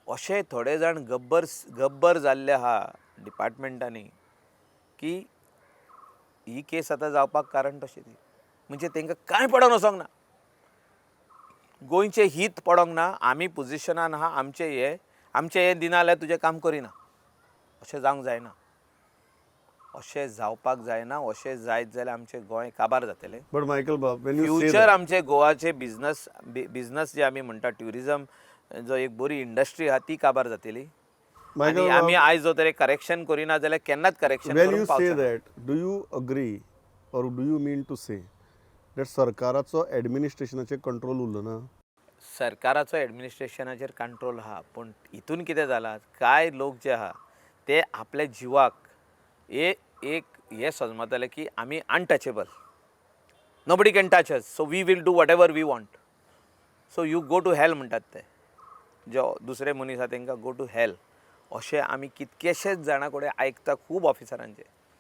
अशे थोडे जाण गब्बर जाल्ले आहा डिपार्टमेंटांनी की ही केस आतां जावपाक कारण तशें ती म्हणजे तांकां कांय पडोन वचोंक ना. गोंयचें हीत पडोंक ना. आमी पोजिशनान आहा आमचें हें दिना जाल्यार तुजें काम करिना. अशें जावंक जायना. अशें जावपाक जायना. अशें जायत जाल्यार आमचें गोंय काबार जातलें. But Michael, when you say future that, आमचे गोवाचे बिझनस जे आमी म्हणटा ट्युरिजम जो एक बरी इंडस्ट्री आहा ती काबार जातली. आनी Michael, आमी आयज जो तरी करेक्शन करिना जाल्यार केन्नाच करेक्शन when you करूंक say पावचना. that, do you agree or do you mean to say that सरकाराचो ॲडमिनिस्ट्रेशनाचेर कंट्रोल उरलो ना? सरकाराचो एडमिनिस्ट्रेशनाचेर कंट्रोल आहा पूण हितून कितें जालां कांय लोक जे आहा ते आपल्या जिवाक एक हे समजताले की आमी untouchable. Nobody can touch us so we will do whatever we want. So you go to hell म्हणटात ते जो दुसरे मनीस आहा तांकां गो टू हॅल. अशें आमी कितकेशेच जाणां कडेन आयकता खूब ऑफिसरांचे.